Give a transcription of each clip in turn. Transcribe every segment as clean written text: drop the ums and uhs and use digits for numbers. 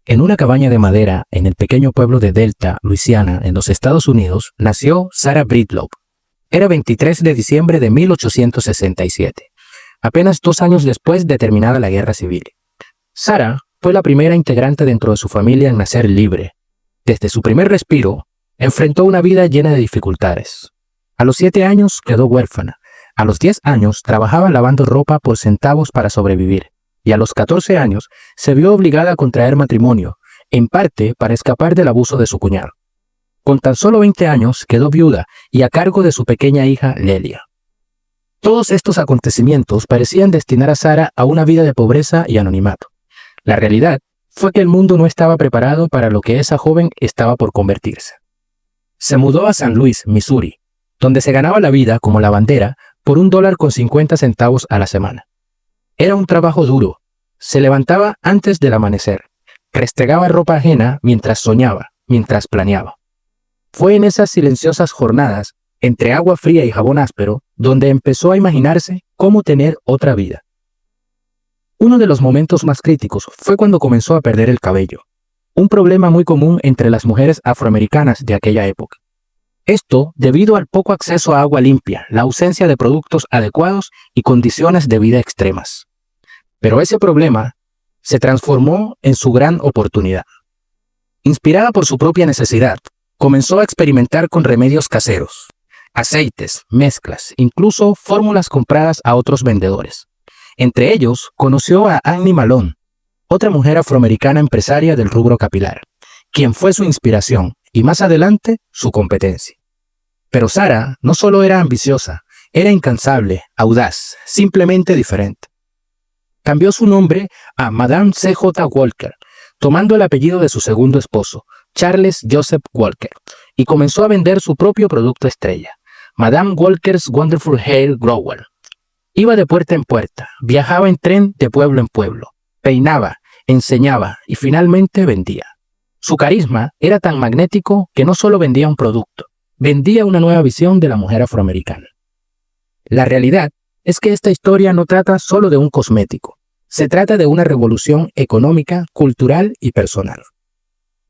En una cabaña de madera en el pequeño pueblo de Delta, Luisiana, en los Estados Unidos, nació Sarah Breedlove. Era 23 de diciembre de 1867, apenas 2 años después de terminada la Guerra Civil. Sarah fue la primera integrante dentro de su familia en nacer libre. Desde su primer respiro, enfrentó una vida llena de dificultades. A los 7 años quedó huérfana. A los 10 años trabajaba lavando ropa por centavos para sobrevivir. Y a los 14 años se vio obligada a contraer matrimonio, en parte para escapar del abuso de su cuñado. Con tan solo 20 años quedó viuda y a cargo de su pequeña hija Lelia. Todos estos acontecimientos parecían destinar a Sarah a una vida de pobreza y anonimato. La realidad fue que el mundo no estaba preparado para lo que esa joven estaba por convertirse. Se mudó a San Luis, Missouri, donde se ganaba la vida como lavandera por $1.50 a la semana. Era un trabajo duro. Se levantaba antes del amanecer. Restregaba ropa ajena mientras soñaba, mientras planeaba. Fue en esas silenciosas jornadas, entre agua fría y jabón áspero, donde empezó a imaginarse cómo tener otra vida. Uno de los momentos más críticos fue cuando comenzó a perder el cabello, un problema muy común entre las mujeres afroamericanas de aquella época. Esto debido al poco acceso a agua limpia, la ausencia de productos adecuados y condiciones de vida extremas. Pero ese problema se transformó en su gran oportunidad. Inspirada por su propia necesidad, comenzó a experimentar con remedios caseros, aceites, mezclas, incluso fórmulas compradas a otros vendedores. Entre ellos, conoció a Annie Malone, otra mujer afroamericana empresaria del rubro capilar, quien fue su inspiración y más adelante su competencia. Pero Sarah no solo era ambiciosa, era incansable, audaz, simplemente diferente. Cambió su nombre a Madame C.J. Walker, tomando el apellido de su segundo esposo, Charles Joseph Walker, y comenzó a vender su propio producto estrella, Madame Walker's Wonderful Hair Grower. Iba de puerta en puerta, viajaba en tren de pueblo en pueblo, peinaba, enseñaba y finalmente vendía. Su carisma era tan magnético que no solo vendía un producto, vendía una nueva visión de la mujer afroamericana. La realidad es que esta historia no trata solo de un cosmético, se trata de una revolución económica, cultural y personal.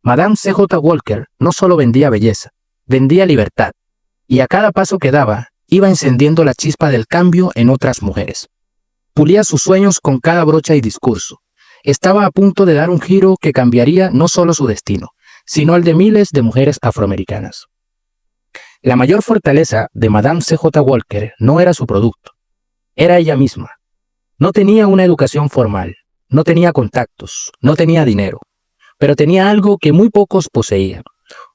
Madame C.J. Walker no solo vendía belleza, vendía libertad, y a cada paso que daba, iba encendiendo la chispa del cambio en otras mujeres. Pulía sus sueños con cada brocha y discurso. Estaba a punto de dar un giro que cambiaría no solo su destino, sino el de miles de mujeres afroamericanas. La mayor fortaleza de Madame C.J. Walker no era su producto, era ella misma. No tenía una educación formal, no tenía contactos, no tenía dinero, pero tenía algo que muy pocos poseían,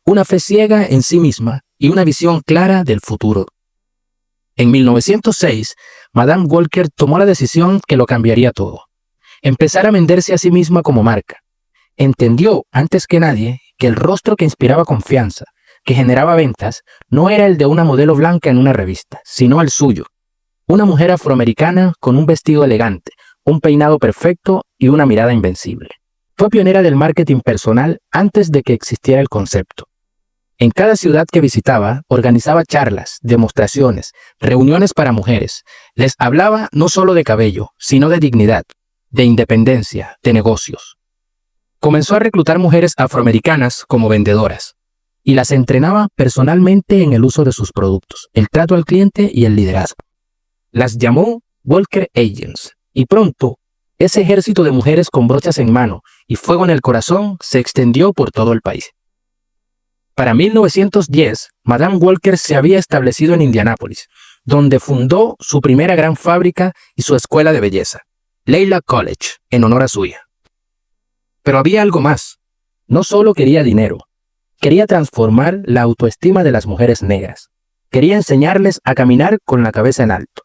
una fe ciega en sí misma y una visión clara del futuro. En 1906, Madame Walker tomó la decisión que lo cambiaría todo. Empezar a venderse a sí misma como marca. Entendió, antes que nadie, que el rostro que inspiraba confianza, que generaba ventas, no era el de una modelo blanca en una revista, sino el suyo. Una mujer afroamericana con un vestido elegante, un peinado perfecto y una mirada invencible. Fue pionera del marketing personal antes de que existiera el concepto. En cada ciudad que visitaba, organizaba charlas, demostraciones, reuniones para mujeres. Les hablaba no solo de cabello, sino de dignidad, de independencia, de negocios. Comenzó a reclutar mujeres afroamericanas como vendedoras y las entrenaba personalmente en el uso de sus productos, el trato al cliente y el liderazgo. Las llamó Walker Agents y pronto ese ejército de mujeres con brochas en mano y fuego en el corazón se extendió por todo el país. Para 1910, Madame Walker se había establecido en Indianápolis, donde fundó su primera gran fábrica y su escuela de belleza, Leila College, en honor a su hija. Pero había algo más. No solo quería dinero, quería transformar la autoestima de las mujeres negras. Quería enseñarles a caminar con la cabeza en alto.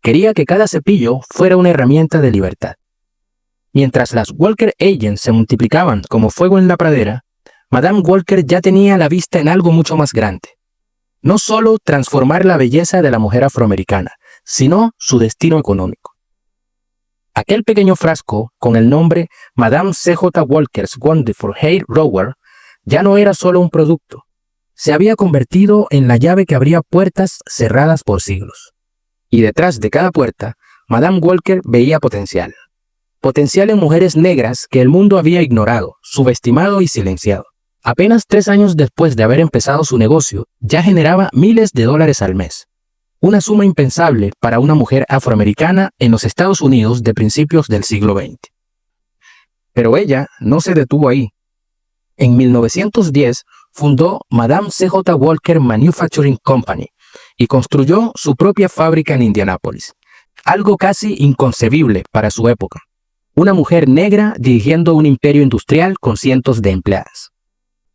Quería que cada cepillo fuera una herramienta de libertad. Mientras las Walker Agents se multiplicaban como fuego en la pradera, Madame Walker ya tenía la vista en algo mucho más grande. No solo transformar la belleza de la mujer afroamericana, sino su destino económico. Aquel pequeño frasco, con el nombre Madame C.J. Walker's Wonderful Hair Grower, ya no era solo un producto. Se había convertido en la llave que abría puertas cerradas por siglos. Y detrás de cada puerta, Madame Walker veía potencial. potencial en mujeres negras que el mundo había ignorado, subestimado y silenciado. Apenas 3 años después de haber empezado su negocio, ya generaba miles de dólares al mes. Una suma impensable para una mujer afroamericana en los Estados Unidos de principios del siglo XX. Pero ella no se detuvo ahí. En 1910 fundó Madame C.J. Walker Manufacturing Company y construyó su propia fábrica en Indianápolis. Algo casi inconcebible para su época. Una mujer negra dirigiendo un imperio industrial con cientos de empleadas.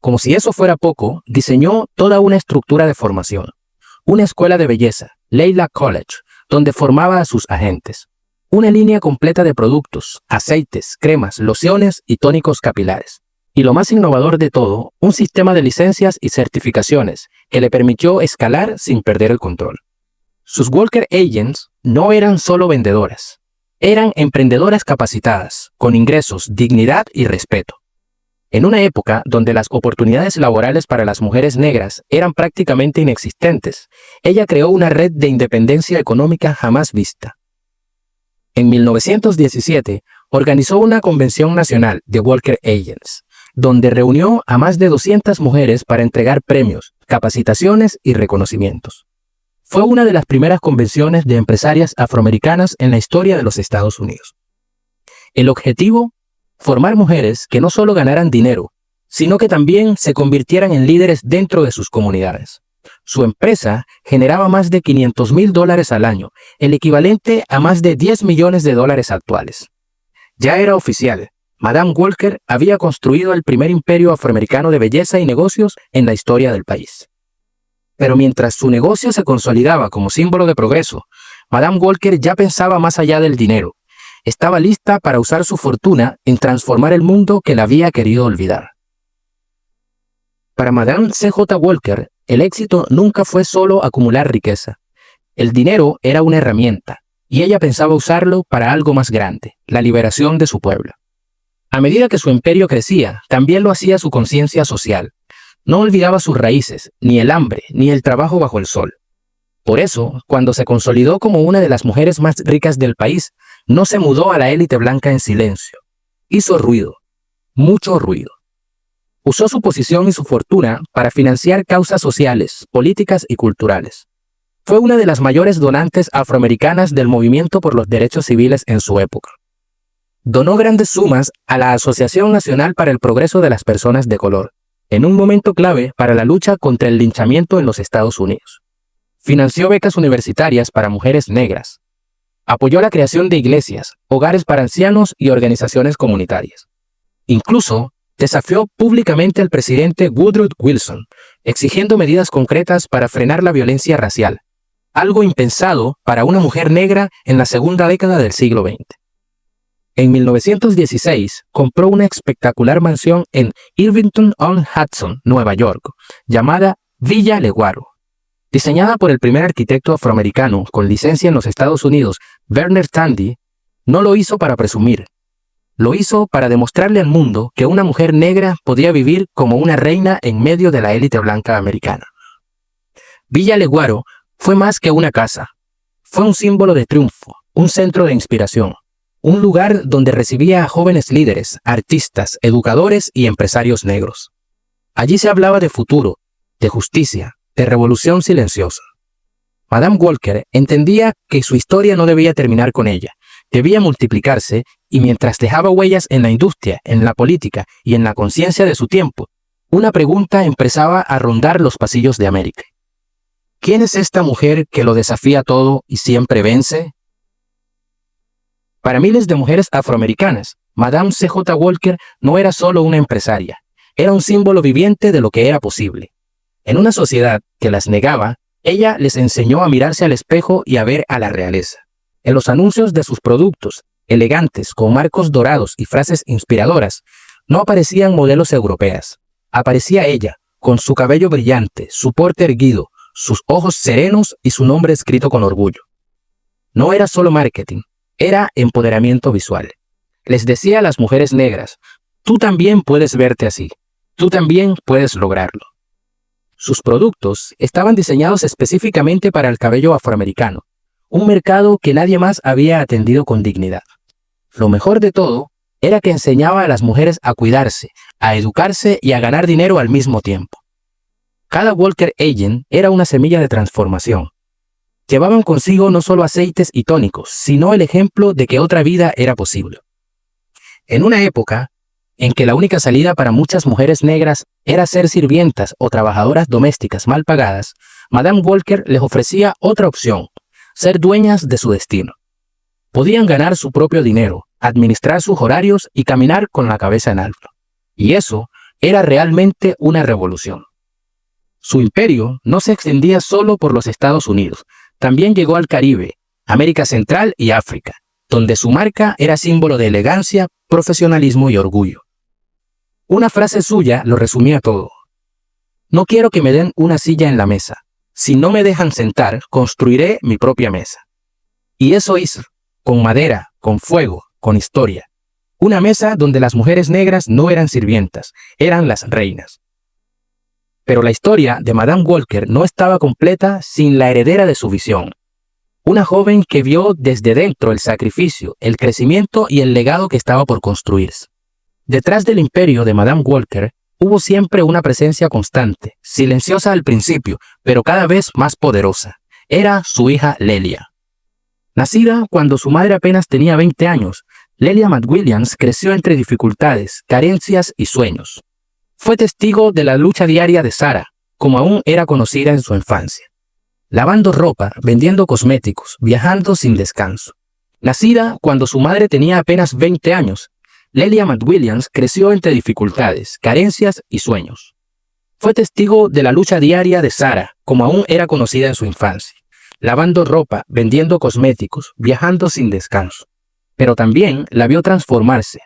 Como si eso fuera poco, diseñó toda una estructura de formación. Una escuela de belleza, Leila College, donde formaba a sus agentes. Una línea completa de productos, aceites, cremas, lociones y tónicos capilares. Y lo más innovador de todo, un sistema de licencias y certificaciones que le permitió escalar sin perder el control. Sus Walker Agents no eran solo vendedoras. Eran emprendedoras capacitadas, con ingresos, dignidad y respeto. En una época donde las oportunidades laborales para las mujeres negras eran prácticamente inexistentes, ella creó una red de independencia económica jamás vista. En 1917, organizó una convención nacional de Walker Agents, donde reunió a más de 200 mujeres para entregar premios, capacitaciones y reconocimientos. Fue una de las primeras convenciones de empresarias afroamericanas en la historia de los Estados Unidos. El objetivo: formar mujeres que no solo ganaran dinero, sino que también se convirtieran en líderes dentro de sus comunidades. Su empresa generaba más de $500,000 al año, el equivalente a más de $10 millones actuales. Ya era oficial. Madame Walker había construido el primer imperio afroamericano de belleza y negocios en la historia del país. Pero mientras su negocio se consolidaba como símbolo de progreso, Madame Walker ya pensaba más allá del dinero. Estaba lista para usar su fortuna en transformar el mundo que la había querido olvidar. Para Madame C.J. Walker, el éxito nunca fue solo acumular riqueza. El dinero era una herramienta, y ella pensaba usarlo para algo más grande, la liberación de su pueblo. A medida que su imperio crecía, también lo hacía su conciencia social. No olvidaba sus raíces, ni el hambre, ni el trabajo bajo el sol. Por eso, cuando se consolidó como una de las mujeres más ricas del país, no se mudó a la élite blanca en silencio. Hizo ruido, mucho ruido. Usó su posición y su fortuna para financiar causas sociales, políticas y culturales. Fue una de las mayores donantes afroamericanas del movimiento por los derechos civiles en su época. Donó grandes sumas a la Asociación Nacional para el Progreso de las Personas de Color, en un momento clave para la lucha contra el linchamiento en los Estados Unidos. Financió becas universitarias para mujeres negras. Apoyó la creación de iglesias, hogares para ancianos y organizaciones comunitarias. Incluso desafió públicamente al presidente Woodrow Wilson, exigiendo medidas concretas para frenar la violencia racial, algo impensado para una mujer negra en la segunda década del siglo XX. En 1916, compró una espectacular mansión en Irvington-on-Hudson, Nueva York, llamada Villa Leguaro. Diseñada por el primer arquitecto afroamericano con licencia en los Estados Unidos, Bernard Tandy, no lo hizo para presumir. Lo hizo para demostrarle al mundo que una mujer negra podía vivir como una reina en medio de la élite blanca americana. Villa Leguaro fue más que una casa. Fue un símbolo de triunfo, un centro de inspiración. Un lugar donde recibía a jóvenes líderes, artistas, educadores y empresarios negros. Allí se hablaba de futuro, de justicia, de revolución silenciosa. Madame Walker entendía que su historia no debía terminar con ella, debía multiplicarse, y mientras dejaba huellas en la industria, en la política y en la conciencia de su tiempo, una pregunta empezaba a rondar los pasillos de América. ¿Quién es esta mujer que lo desafía todo y siempre vence? Para miles de mujeres afroamericanas, Madame C.J. Walker no era solo una empresaria, era un símbolo viviente de lo que era posible. En una sociedad que las negaba, ella les enseñó a mirarse al espejo y a ver a la realeza. En los anuncios de sus productos, elegantes, con marcos dorados y frases inspiradoras, no aparecían modelos europeas. Aparecía ella, con su cabello brillante, su porte erguido, sus ojos serenos y su nombre escrito con orgullo. No era solo marketing. Era empoderamiento visual. Les decía a las mujeres negras, tú también puedes verte así, tú también puedes lograrlo. Sus productos estaban diseñados específicamente para el cabello afroamericano, un mercado que nadie más había atendido con dignidad. Lo mejor de todo era que enseñaba a las mujeres a cuidarse, a educarse y a ganar dinero al mismo tiempo. Cada Walker Agent era una semilla de transformación. Llevaban consigo no solo aceites y tónicos, sino el ejemplo de que otra vida era posible. En una época en que la única salida para muchas mujeres negras era ser sirvientas o trabajadoras domésticas mal pagadas, Madame Walker les ofrecía otra opción: ser dueñas de su destino. Podían ganar su propio dinero, administrar sus horarios y caminar con la cabeza en alto. Y eso era realmente una revolución. Su imperio no se extendía solo por los Estados Unidos, también llegó al Caribe, América Central y África, donde su marca era símbolo de elegancia, profesionalismo y orgullo. Una frase suya lo resumía todo: no quiero que me den una silla en la mesa. Si no me dejan sentar, construiré mi propia mesa. Y eso hizo, con madera, con fuego, con historia. Una mesa donde las mujeres negras no eran sirvientas, eran las reinas. Pero la historia de Madame Walker no estaba completa sin la heredera de su visión. Una joven que vio desde dentro el sacrificio, el crecimiento y el legado que estaba por construirse. Detrás del imperio de Madame Walker hubo siempre una presencia constante, silenciosa al principio, pero cada vez más poderosa. Era su hija Lelia. Nacida cuando su madre apenas tenía 20 años, Lelia McWilliams creció entre dificultades, carencias y sueños. Fue testigo de la lucha diaria de Sarah, como aún era conocida en su infancia. Lavando ropa, vendiendo cosméticos, viajando sin descanso. Nacida cuando su madre tenía apenas 20 años, Lelia McWilliams creció entre dificultades, carencias y sueños. Fue testigo de la lucha diaria de Sarah, como aún era conocida en su infancia. Lavando ropa, vendiendo cosméticos, viajando sin descanso. Pero también la vio transformarse.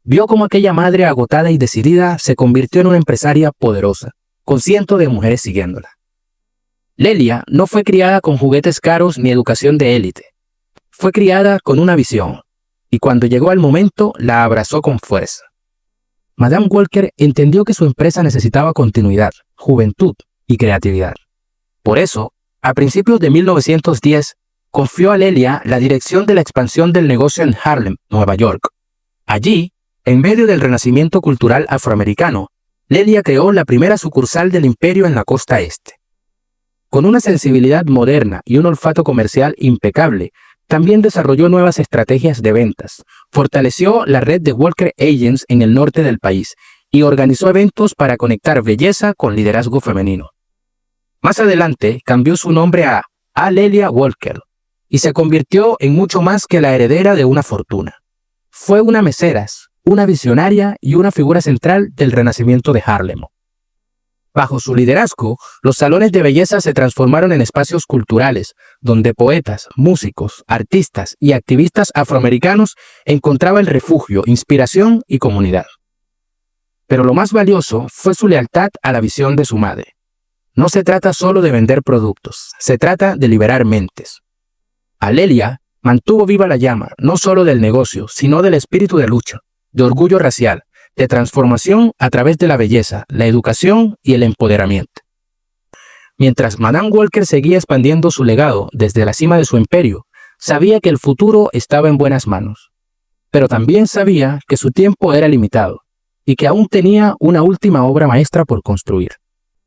Vio cómo aquella madre agotada y decidida se convirtió en una empresaria poderosa, con cientos de mujeres siguiéndola. Lelia no fue criada con juguetes caros ni educación de élite. Fue criada con una visión, y cuando llegó el momento, la abrazó con fuerza. Madame Walker entendió que su empresa necesitaba continuidad, juventud y creatividad. Por eso, a principios de 1910, confió a Lelia la dirección de la expansión del negocio en Harlem, Nueva York. Allí, en medio del renacimiento cultural afroamericano, Lelia creó la primera sucursal del imperio en la costa este. Con una sensibilidad moderna y un olfato comercial impecable, también desarrolló nuevas estrategias de ventas, fortaleció la red de Walker Agents en el norte del país y organizó eventos para conectar belleza con liderazgo femenino. Más adelante cambió su nombre a Lelia Walker y se convirtió en mucho más que la heredera de una fortuna. Fue una mecenas, una visionaria y una figura central del renacimiento de Harlem. Bajo su liderazgo, los salones de belleza se transformaron en espacios culturales, donde poetas, músicos, artistas y activistas afroamericanos encontraban refugio, inspiración y comunidad. Pero lo más valioso fue su lealtad a la visión de su madre. No se trata solo de vender productos, se trata de liberar mentes. Lelia mantuvo viva la llama, no solo del negocio, sino del espíritu de lucha, de orgullo racial, de transformación a través de la belleza, la educación y el empoderamiento. Mientras Madame Walker seguía expandiendo su legado desde la cima de su imperio, sabía que el futuro estaba en buenas manos. Pero también sabía que su tiempo era limitado y que aún tenía una última obra maestra por construir.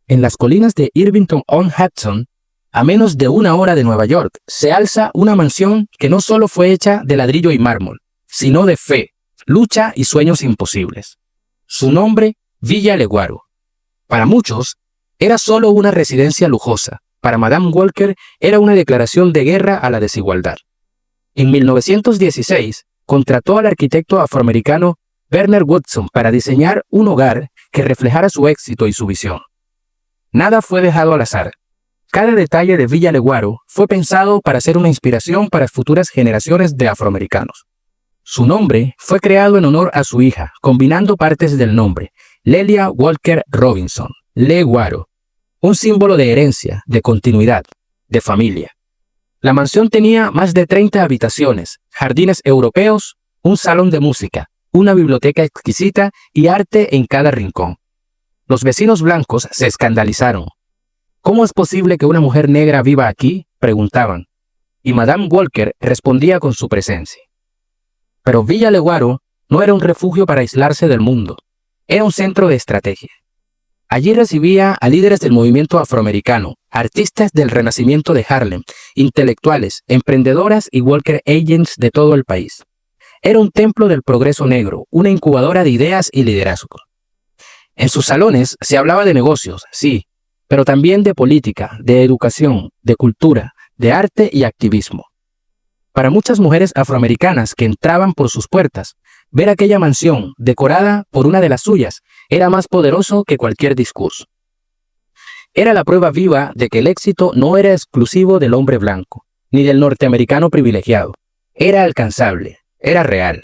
En las colinas de Irvington-on-Hudson, a menos de 1 hora de Nueva York, se alza una mansión que no solo fue hecha de ladrillo y mármol, sino de fe, lucha y sueños imposibles. Su nombre, Villa Leguaro. Para muchos, era solo una residencia lujosa. Para Madame Walker, era una declaración de guerra a la desigualdad. En 1916, contrató al arquitecto afroamericano Werner Woodson para diseñar un hogar que reflejara su éxito y su visión. Nada fue dejado al azar. Cada detalle de Villa Leguaro fue pensado para ser una inspiración para futuras generaciones de afroamericanos. Su nombre fue creado en honor a su hija, combinando partes del nombre, Lelia Walker Robinson, Leguaro, un símbolo de herencia, de continuidad, de familia. La mansión tenía más de 30 habitaciones, jardines europeos, un salón de música, una biblioteca exquisita y arte en cada rincón. Los vecinos blancos se escandalizaron. ¿Cómo es posible que una mujer negra viva aquí?, preguntaban. Y Madame Walker respondía con su presencia. Pero Villa Leguaro no era un refugio para aislarse del mundo, era un centro de estrategia. Allí recibía a líderes del movimiento afroamericano, artistas del renacimiento de Harlem, intelectuales, emprendedoras y Walker Agents de todo el país. Era un templo del progreso negro, una incubadora de ideas y liderazgo. En sus salones se hablaba de negocios, sí, pero también de política, de educación, de cultura, de arte y activismo. Para muchas mujeres afroamericanas que entraban por sus puertas, ver aquella mansión decorada por una de las suyas era más poderoso que cualquier discurso. Era la prueba viva de que el éxito no era exclusivo del hombre blanco, ni del norteamericano privilegiado. Era alcanzable, era real.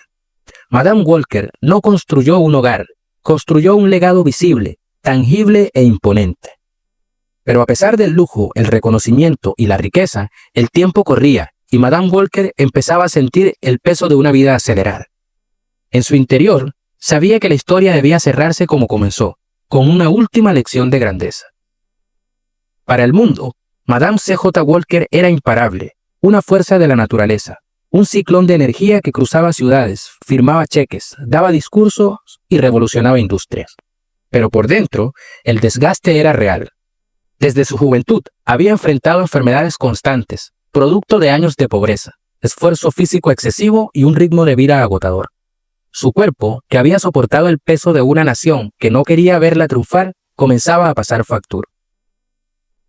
Madame Walker no construyó un hogar, construyó un legado visible, tangible e imponente. Pero a pesar del lujo, el reconocimiento y la riqueza, el tiempo corría y Madame Walker empezaba a sentir el peso de una vida acelerada. En su interior, sabía que la historia debía cerrarse como comenzó, con una última lección de grandeza. Para el mundo, Madame C.J. Walker era imparable, una fuerza de la naturaleza, un ciclón de energía que cruzaba ciudades, firmaba cheques, daba discursos y revolucionaba industrias. Pero por dentro, el desgaste era real. Desde su juventud, había enfrentado enfermedades constantes, producto de años de pobreza, esfuerzo físico excesivo y un ritmo de vida agotador. Su cuerpo, que había soportado el peso de una nación que no quería verla triunfar, comenzaba a pasar factura.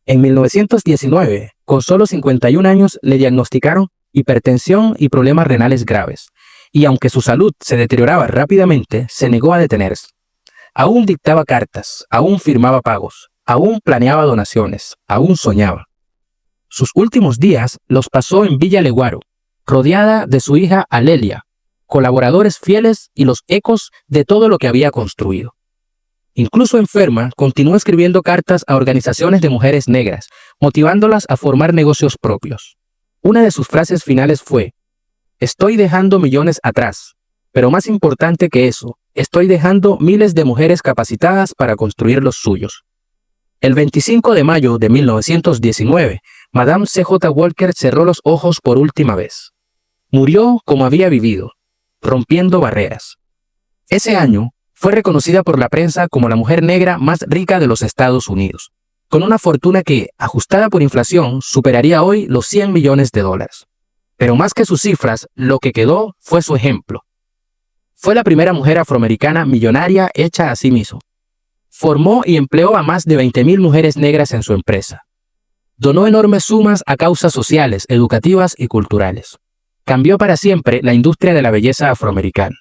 En 1919, con solo 51 años, le diagnosticaron hipertensión y problemas renales graves, y aunque su salud se deterioraba rápidamente, se negó a detenerse. Aún dictaba cartas, aún firmaba pagos, aún planeaba donaciones, aún soñaba. Sus últimos días los pasó en Villa Leguaro, rodeada de su hija Alelia, colaboradores fieles y los ecos de todo lo que había construido. Incluso enferma, continuó escribiendo cartas a organizaciones de mujeres negras, motivándolas a formar negocios propios. Una de sus frases finales fue: "Estoy dejando millones atrás, pero más importante que eso, estoy dejando miles de mujeres capacitadas para construir los suyos". El 25 de mayo de 1919, Madame C.J. Walker cerró los ojos por última vez. Murió como había vivido, rompiendo barreras. Ese año, fue reconocida por la prensa como la mujer negra más rica de los Estados Unidos, con una fortuna que, ajustada por inflación, superaría hoy los $100 millones. Pero más que sus cifras, lo que quedó fue su ejemplo. Fue la primera mujer afroamericana millonaria hecha a sí misma. Formó y empleó a más de 20.000 mujeres negras en su empresa. Donó enormes sumas a causas sociales, educativas y culturales. Cambió para siempre la industria de la belleza afroamericana.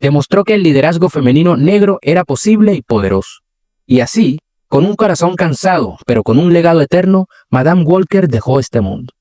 Demostró que el liderazgo femenino negro era posible y poderoso. Y así, con un corazón cansado, pero con un legado eterno, Madame Walker dejó este mundo.